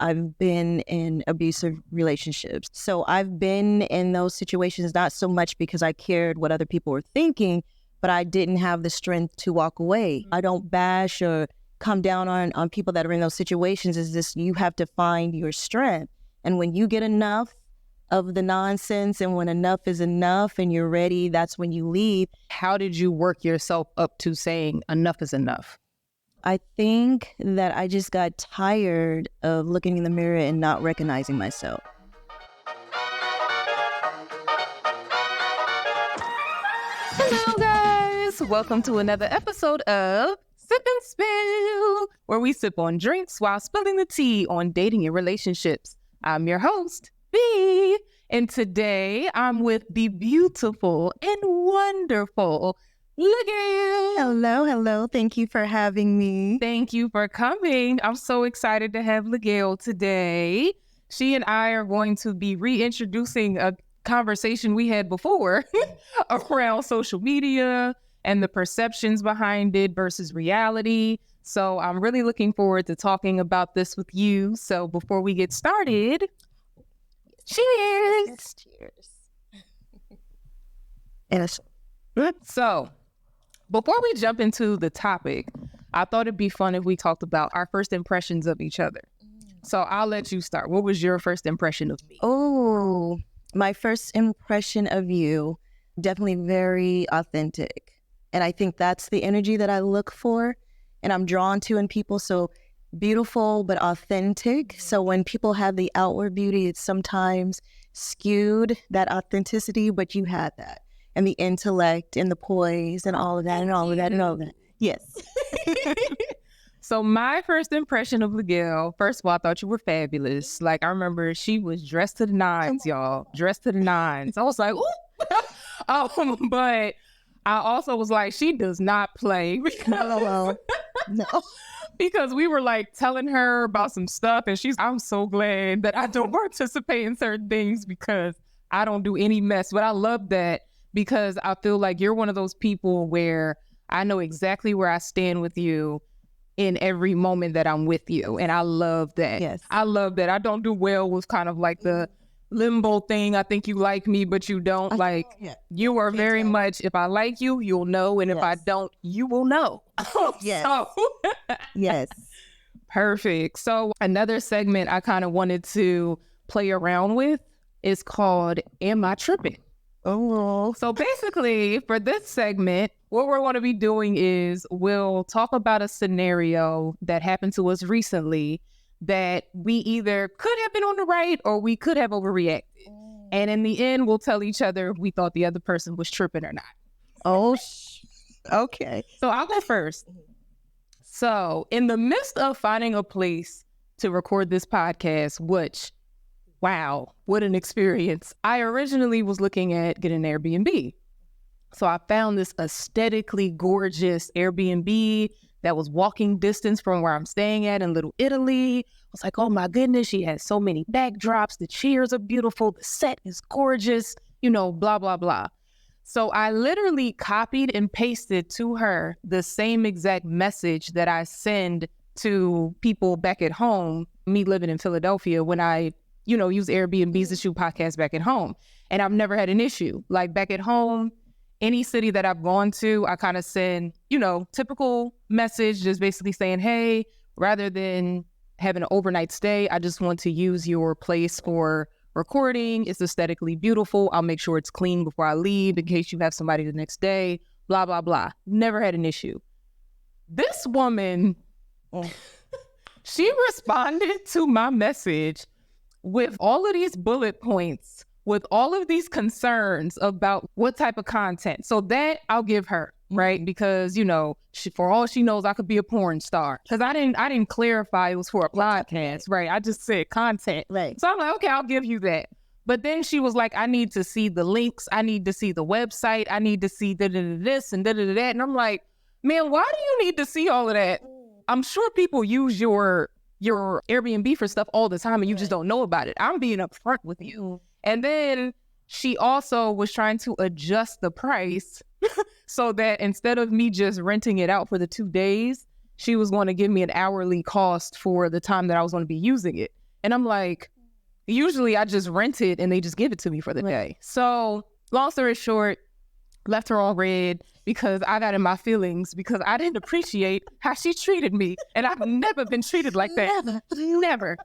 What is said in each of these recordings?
I've been in abusive relationships. So I've been in those situations, not so much because I cared what other people were thinking, but I didn't have the strength to walk away. I don't bash or come down on people that are in those situations. It's just you have to find your strength. And when you get enough of the nonsense and when enough is enough and you're ready, that's when you leave. How did you work yourself up to saying enough is enough? I think that I just got tired of looking in the mirror and not recognizing myself. Hello, guys. Welcome to another episode of Sip and Spill, where we sip on drinks while spilling the tea on dating and relationships. I'm your host, B, and today I'm with the beautiful and wonderful Ligel. Hello. Thank you for having me. Thank you for coming. I'm so excited to have Ligel today. She and I are going to be reintroducing a conversation we had before around social media and the perceptions behind it versus reality. So I'm really looking forward to talking about this with you. So before we get started, cheers. Yes, cheers. Yes. So before we jump into the topic, I thought it'd be fun if we talked about our first impressions of each other. So I'll let you start. What was your first impression of me? Oh, my first impression of you, definitely very authentic. And I think that's the energy that I look for and I'm drawn to in people. So beautiful, but authentic. So when people have the outward beauty, it's sometimes skewed, that authenticity, but you had that. And the intellect and the poise and all of that and all of that and all of that. Yes. So my first impression of Ligel, first of all, I thought you were fabulous. Like, I remember she was dressed to the nines, y'all. Dressed to the nines. I was like, ooh. But I also was like, she does not play. No. Because we were like telling her about some stuff and I'm so glad that I don't participate in certain things because I don't do any mess. But I love that because I feel like you're one of those people where I know exactly where I stand with you in every moment that I'm with you. And I love that. Yes. I love that. I don't do well with kind of like the limbo thing. I think you like me, but you don't. You are very much, if I like you, you'll know. And if I don't, you will know. Yes. Yes. Perfect. So another segment I kind of wanted to play around with is called Am I Tripping? Oh. So basically for this segment, what we're going to be doing is we'll talk about a scenario that happened to us recently that we either could have been on the right or we could have overreacted. And in the end, we'll tell each other if we thought the other person was tripping or not. Oh, okay. So I'll go first. So in the midst of finding a place to record this podcast, which, wow, what an experience. I originally was looking at getting an Airbnb. So I found this aesthetically gorgeous Airbnb that was walking distance from where I'm staying at in Little Italy. I was like, oh my goodness, she has so many backdrops. The chairs are beautiful. The set is gorgeous, blah, blah, blah. So I literally copied and pasted to her the same exact message that I send to people back at home, me living in Philadelphia, when I, use Airbnbs to shoot podcasts back at home. And I've never had an issue. Like back at home, any city that I've gone to, I kind of send, typical message, just basically saying, hey, rather than having an overnight stay, I just want to use your place for recording. It's aesthetically beautiful. I'll make sure it's clean before I leave in case you have somebody the next day, blah, blah, blah. Never had an issue. This woman, she responded to my message with all of these bullet points, with all of these concerns about what type of content. So that I'll give her, right? Because, for all she knows, I could be a porn star. Because I didn't clarify it was for a podcast, right? I just said content. Right. So I'm like, okay, I'll give you that. But then she was like, I need to see the links. I need to see the website. I need to see this and that. And I'm like, man, why do you need to see all of that? I'm sure people use your Airbnb for stuff all the time and you just don't know about it. I'm being upfront with you. And then she also was trying to adjust the price so that instead of me just renting it out for the 2 days, she was going to give me an hourly cost for the time that I was going to be using it. And I'm like, usually I just rent it and they just give it to me for the day. So long story short, left her on red because I got in my feelings because I didn't appreciate how she treated me. And I've never been treated like that. Never.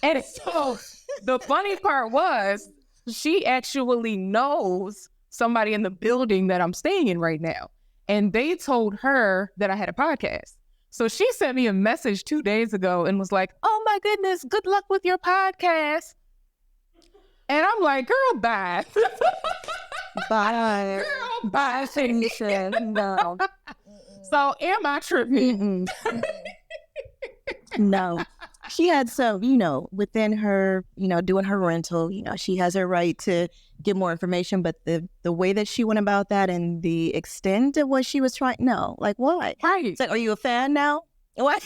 And so the funny part was she actually knows somebody in the building that I'm staying in right now. And they told her that I had a podcast. So she sent me a message 2 days ago and was like, oh my goodness, good luck with your podcast. And I'm like, girl, bye. Bye. Girl, bye. No. So am I tripping? No. She had some, within her, doing her rental, she has her right to get more information, but the way that she went about that and the extent of what she was trying, no, like why? Right. It's like, are you a fan now? Why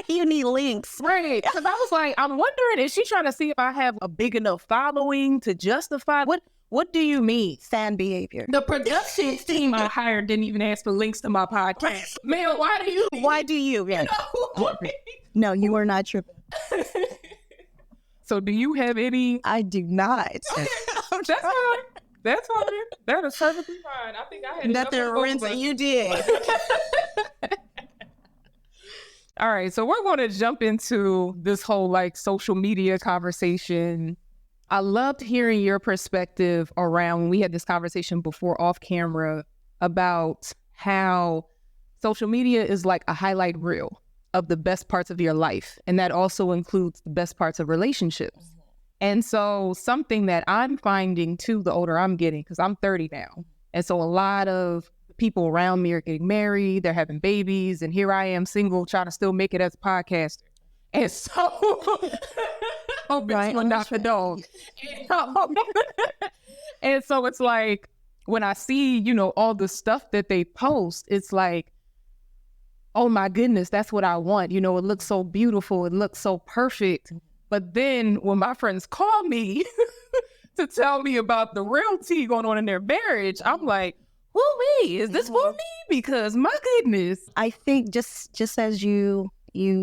do you need links? Right. Because I was like, I'm wondering, is she trying to see if I have a big enough following to justify? What do you mean? Fan behavior. The production team I hired didn't even ask for links to my podcast. Man, why do you? Why do you? Yeah. No, you are not tripping. So do you have any? I do not. That's fine. That's fine. That is perfectly fine. I think I had nothing rinse. You did. All right, so we're going to jump into this whole social media conversation. I loved hearing your perspective around, we had this conversation before off camera about how social media is like a highlight reel of the best parts of your life. And that also includes the best parts of relationships. Mm-hmm. And so something that I'm finding too, the older I'm getting, because I'm 30 now. And so a lot of people around me are getting married, they're having babies, and here I am single, trying to still make it as a podcaster. And so, right, not the dog. And so it's like, when I see, all the stuff that they post, it's like, oh my goodness, that's what I want. It looks so beautiful. It looks so perfect. But then when my friends call me to tell me about the real tea going on in their marriage, I'm like, woo-wee, is this for me? Because my goodness. I think just as you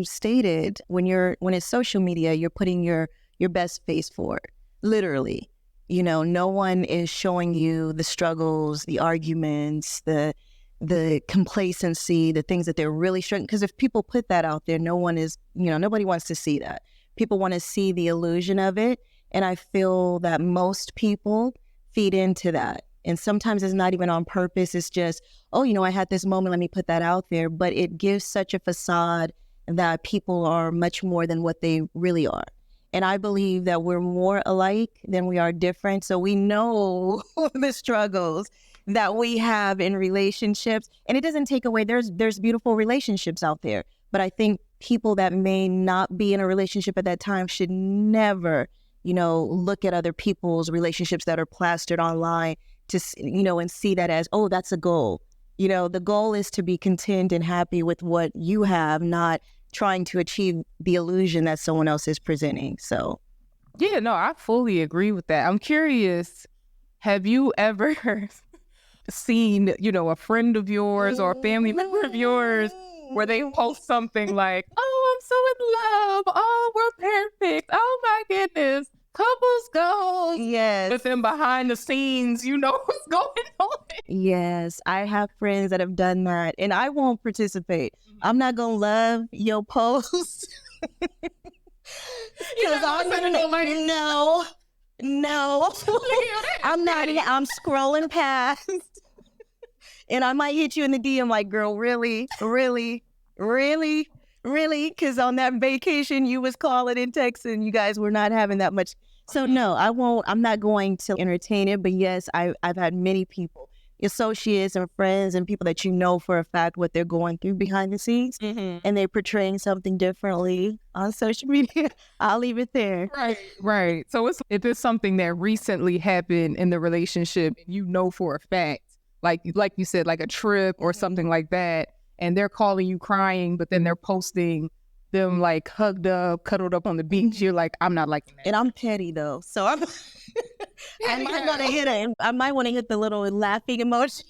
stated, when it's social media, you're putting your best face forward, literally. No one is showing you the struggles, the arguments, the complacency, the things that they're really struggling. Because if people put that out there, nobody wants to see that. People want to see the illusion of it. And I feel that most people feed into that. And sometimes it's not even on purpose. It's just, I had this moment, let me put that out there. But it gives such a facade that people are much more than what they really are. And I believe that we're more alike than we are different. So we know the struggles that we have in relationships. And it doesn't take away, there's beautiful relationships out there. But I think people that may not be in a relationship at that time should never, look at other people's relationships that are plastered online to, and see that as, oh, that's a goal. The goal is to be content and happy with what you have, not trying to achieve the illusion that someone else is presenting. So, yeah, no, I fully agree with that. I'm curious, have you ever seen, a friend of yours or a family member of yours where they post something like, oh, I'm so in love. Oh, we're perfect. Oh my goodness. Couples goals. Yes. But then behind the scenes, what's going on. Yes, I have friends that have done that, and I won't participate. I'm not going to love your post. Because I'm going to, no. I'm not, I'm scrolling past. And I might hit you in the DM like, girl, really? Because on that vacation, you was calling and texting. You guys were not having that much. So no, I won't. I'm not going to entertain it. But yes, I've had many people, associates and friends and people that for a fact what they're going through behind the scenes. Mm-hmm. And they're portraying something differently on social media. I'll leave it there. Right. So if it's something that recently happened in the relationship, for a fact, like you said, like a trip or something like that, and they're calling you crying, but then they're posting them like hugged up, cuddled up on the beach. You're like, I'm not liking that. And I'm petty though, so I might want to hit it. I might want to hit the little laughing emoji.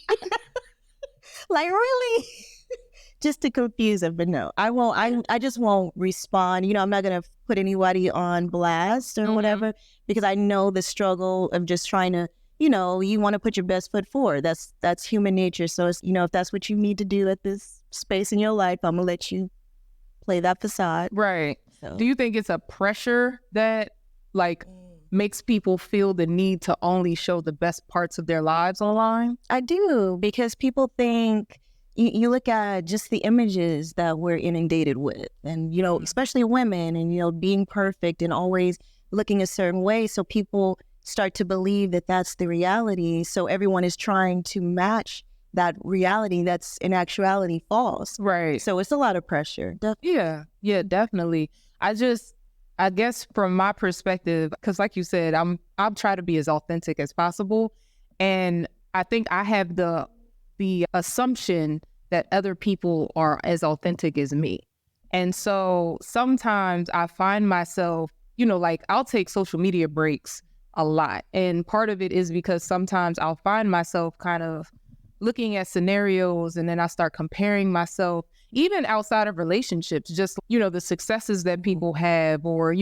Like, really? just to confuse them, but no, I won't. I just won't respond. I'm not gonna put anybody on blast or whatever, because I know the struggle of just trying to, you want to put your best foot forward. That's human nature. So it's, if that's what you need to do at this space in your life, I'm gonna let you play that facade. Right. So. Do you think it's a pressure that makes people feel the need to only show the best parts of their lives online? I do, because people think, you look at just the images that we're inundated with, and, especially women, and, being perfect and always looking a certain way. So people start to believe that that's the reality. So everyone is trying to match that reality that's in actuality false. Right. So it's a lot of pressure. Yeah, definitely. I guess from my perspective, because like you said, I'll try to be as authentic as possible. And I think I have the assumption that other people are as authentic as me. And so sometimes I find myself, I'll take social media breaks a lot. And part of it is because sometimes I'll find myself kind of looking at scenarios, and then I start comparing myself, even outside of relationships, just, the successes that people have, or,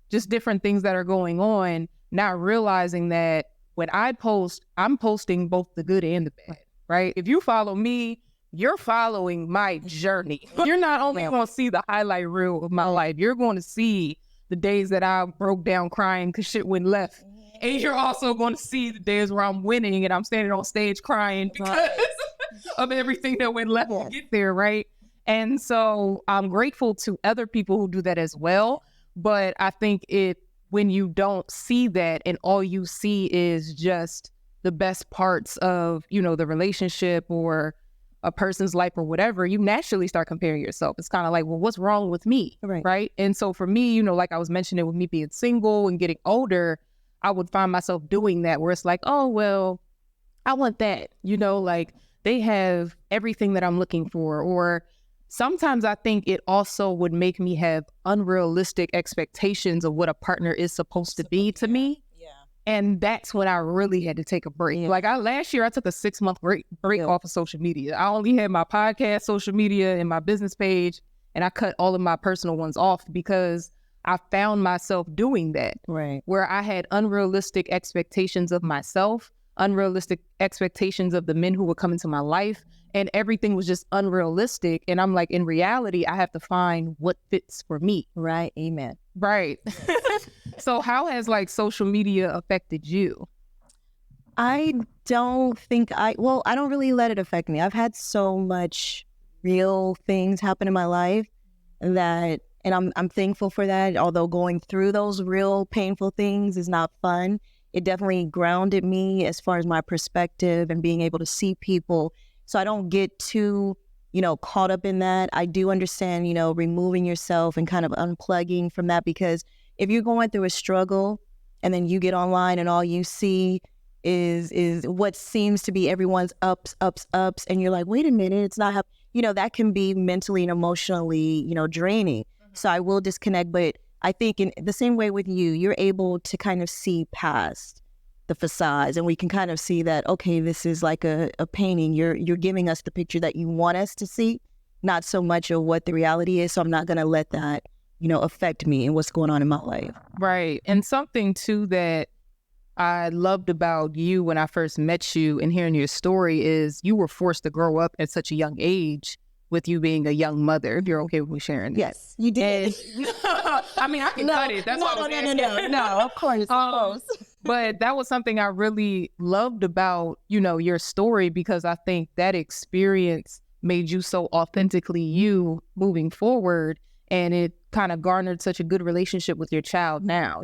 just different things that are going on, not realizing that when I post, I'm posting both the good and the bad, right? If you follow me, you're following my journey. You're not only going to see the highlight reel of my life, you're going to see the days that I broke down crying because shit went left. And you're also going to see the days where I'm winning and I'm standing on stage crying because of everything that went left to get there, right? And so I'm grateful to other people who do that as well. But I think when you don't see that and all you see is just the best parts of, the relationship or a person's life or whatever, you naturally start comparing yourself. It's kind of like, well, what's wrong with me? Right. And so for me, like I was mentioning with me being single and getting older, I would find myself doing that, where it's like, oh, well, I want that, they have everything that I'm looking for. Or sometimes I think it also would make me have unrealistic expectations of what a partner is supposed to be to me. Yeah. And that's when I really had to take a break. Yeah. Last year, I took a 6-month break off of social media. I only had my podcast, social media, and my business page, and I cut all of my personal ones off because I found myself doing that, right? Where I had unrealistic expectations of myself, unrealistic expectations of the men who would come into my life, and everything was just unrealistic. And I'm like, in reality, I have to find what fits for me. Right. Amen. Right. So how has social media affected you? I don't think I don't really let it affect me. I've had so much real things happen in my life and I'm thankful for that. Although going through those real painful things is not fun, it definitely grounded me as far as my perspective and being able to see people. So I don't get too, caught up in that. I do understand, removing yourself and kind of unplugging from that, because if you're going through a struggle and then you get online and all you see is what seems to be everyone's ups, and you're like, wait a minute, it's not that can be mentally and emotionally, draining. So I will disconnect, but I think in the same way with you, you're able to kind of see past the facades, and we can kind of see that, okay, this is like a painting. You're giving us the picture that you want us to see, not so much of what the reality is. So I'm not going to let that, affect me and what's going on in my life. Right. And something too that I loved about you when I first met you and hearing your story is you were forced to grow up at such a young age, with you being a young mother, if you're okay with me sharing that. Yes, you did. I mean, I can cut it. That's No, of course. But that was something I really loved about, your story, because I think that experience made you so authentically you moving forward. And it kind of garnered such a good relationship with your child now,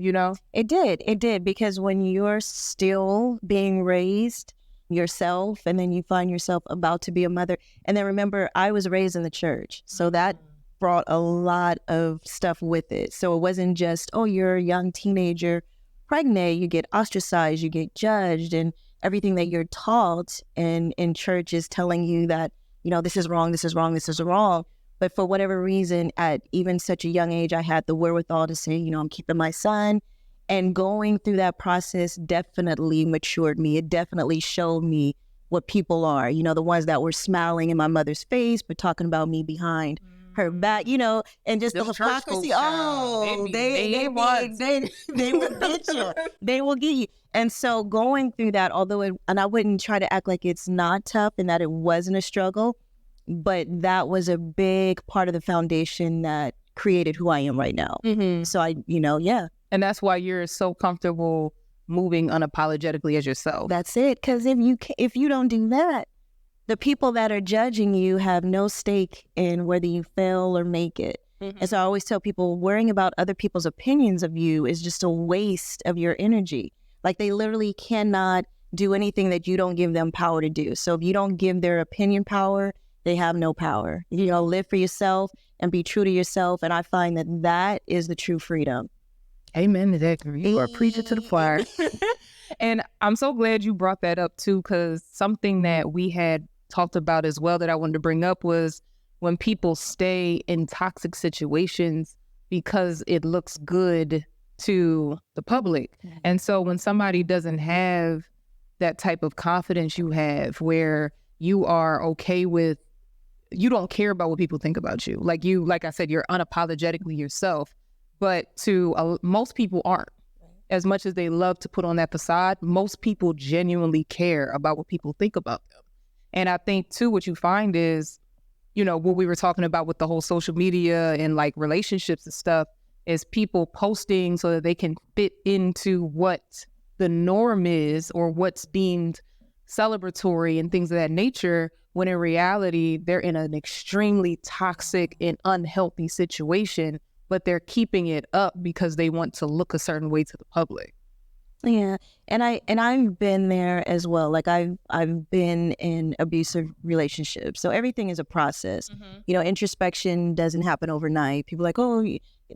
It did, because when you're still being raised yourself and then you find yourself about to be a mother, and then remember, I was raised in the church, so that brought a lot of stuff with it. So it wasn't just, oh, you're a young teenager pregnant, you get ostracized, you get judged, and everything that you're taught in church is telling you that, this is wrong, this is wrong, this is wrong. But for whatever reason, at even such a young age, I had the wherewithal to say, I'm keeping my son. And going through that process definitely matured me. It definitely showed me what people are, you know, the ones that were smiling in my mother's face, but talking about me behind her back, you know, and just the Them church hypocrisy. folks, Oh, child, they will get you. They will get you. And so going through that, and I wouldn't try to act like it's not tough and that it wasn't a struggle, but that was a big part of the foundation that created who I am right now. So yeah. And that's why you're so comfortable moving unapologetically as yourself. That's it. Because if you don't do that, the people that are judging you have no stake in whether you fail or make it. And so I always tell people, worrying about other people's opinions of you is just a waste of your energy. Like, they literally cannot do anything that you don't give them power to do. So if you don't give their opinion power, they have no power. You know, live for yourself and be true to yourself. And I find that is the true freedom. Amen to that. You are preaching to the choir. And I'm so glad you brought that up too, because something that we had talked about as well that I wanted to bring up was when people stay in toxic situations because it looks good to the public. And so when somebody doesn't have that type of confidence you have, where you are okay with, you don't care about what people think about you. Like I said, you're unapologetically yourself, but most people aren't. As much as they love to put on that facade, most people genuinely care about what people think about them. And I think too, what you find is, you know, what we were talking about with the whole social media and like relationships and stuff, is people posting so that they can fit into what the norm is or what's deemed celebratory and things of that nature, when in reality, they're in an extremely toxic and unhealthy situation, but they're keeping it up because they want to look a certain way to the public. Yeah. And I've been there as well. Like, I've been in abusive relationships. So everything is a process. You know, introspection doesn't happen overnight. People are like, oh,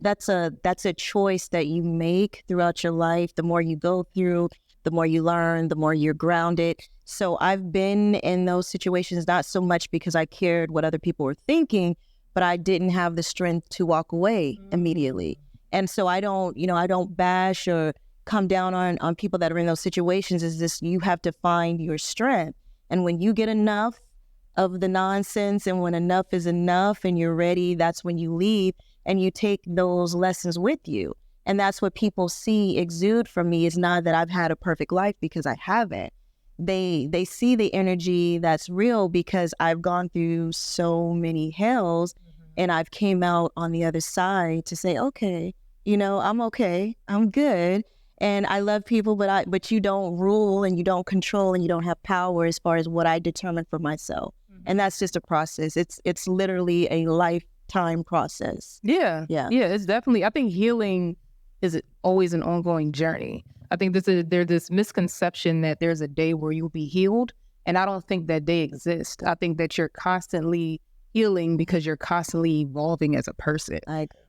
that's a choice that you make throughout your life. The more you go through, the more you learn, the more you're grounded. So I've been in those situations, not so much because I cared what other people were thinking, but I didn't have the strength to walk away immediately. And so I don't bash or come down on people that are in those situations. Is this, you have to find your strength. And when you get enough of the nonsense, and when enough is enough and you're ready, that's when you leave and you take those lessons with you. And that's what people exude from me. Is not that I've had a perfect life, because I haven't. They see the energy that's real because I've gone through so many hells, and I've came out on the other side to say, okay, you know, I'm okay, I'm good. And I love people, but you don't rule and you don't control and you don't have power as far as what I determine for myself. And that's just a process. It's literally a lifetime process. Yeah. It's definitely, I think healing is always an ongoing journey. I think there's this misconception that there's a day where you'll be healed. And I don't think that day exists. I think that you're constantly healing because you're constantly evolving as a person.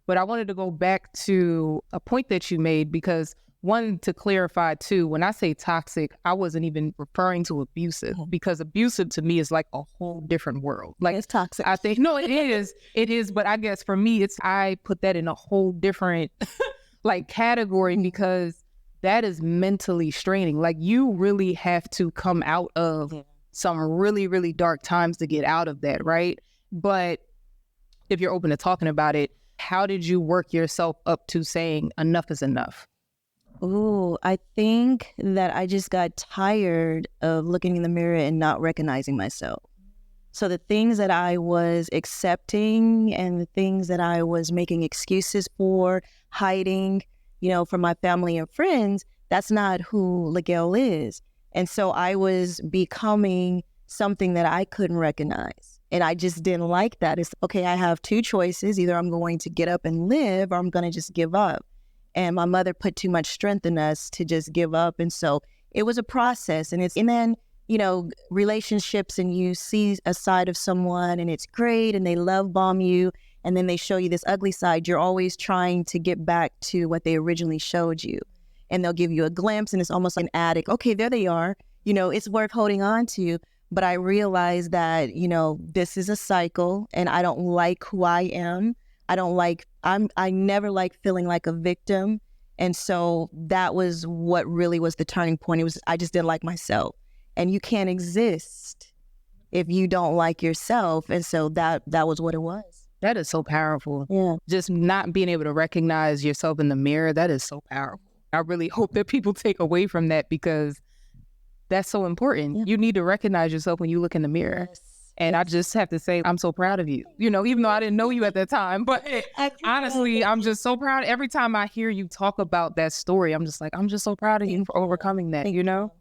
But I wanted to go back to a point that you made, because one, to clarify too, when I say toxic, I wasn't even referring to abusive, because abusive to me is like a whole different world. Like, it's toxic. I think, no, it is. But I guess for me, I put that in a whole different like category, because that is mentally straining. Like, you really have to come out of some really, really dark times to get out of that, right? But if you're open to talking about it, how did you work yourself up to saying enough is enough? Ooh, I think that I just got tired of looking in the mirror and not recognizing myself. So the things that I was accepting and the things that I was making excuses for, hiding, you know, from my family and friends, that's not who Ligel is. And so I was becoming something that I couldn't recognize. And I just didn't like that. It's, okay, I have two choices. Either I'm going to get up and live, or I'm going to just give up. And my mother put too much strength in us to just give up. And so it was a process. And then, you know, relationships, and you see a side of someone and it's great and they love bomb you, and then they show you this ugly side. You're always trying to get back to what they originally showed you. And they'll give you a glimpse, and it's almost like an addict. Okay, there they are. You know, it's worth holding on to. But I realized that, you know, this is a cycle, and I don't like who I am. I never liked feeling like a victim. And so that was what really was the turning point. I just didn't like myself. and you can't exist if you don't like yourself. And so that was what it was. That is so powerful. Yeah. Just not being able to recognize yourself in the mirror, that is so powerful. I really hope that people take away from that, because that's so important. Yeah. You need to recognize yourself when you look in the mirror. Yes. And I just have to say, I'm so proud of you. You know, even though I didn't know you at that time, but honestly, I'm just so proud. Every time I hear you talk about that story, I'm just like, I'm just so proud of you for overcoming that, you know?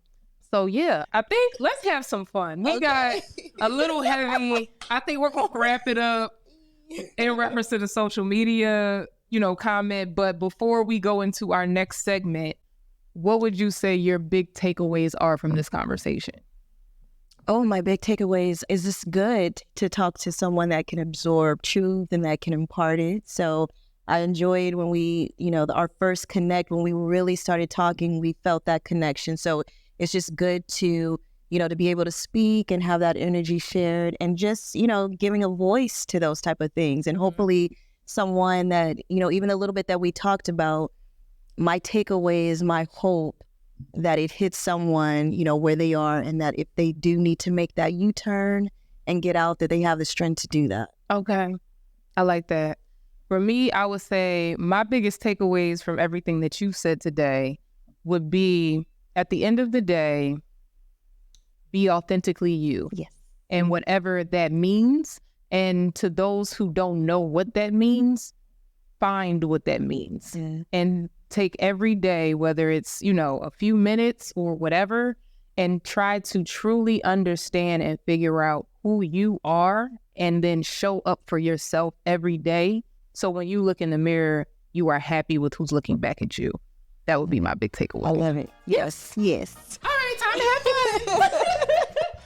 So yeah, I think let's have some fun. We got a little heavy. I think we're going to wrap it up in reference to the social media, you know, comment. But before we go into our next segment, what would you say your big takeaways are from this conversation? Oh, my big takeaways is it's good to talk to someone that can absorb truth and that can impart it. So I enjoyed when we, you know, our first connect, when we really started talking, we felt that connection. So it's just good to, you know, to be able to speak and have that energy shared, and just, you know, giving a voice to those type of things. And hopefully someone that, you know, even a little bit that we talked about, my takeaway is my hope that it hits someone, you know, where they are, and that if they do need to make that U-turn and get out, that they have the strength to do that. Okay. I like that. For me, I would say my biggest takeaways from everything that you said today would be, at the end of the day, be authentically you. Yes. And whatever that means. And to those who don't know what that means, find what that means. Yeah. And take every day, whether it's, you know, a few minutes or whatever, and try to truly understand and figure out who you are, and then show up for yourself every day. So when you look in the mirror, you are happy with who's looking back at you. That would be my big takeaway. I love it. Yes. Yes. All right, time to have fun.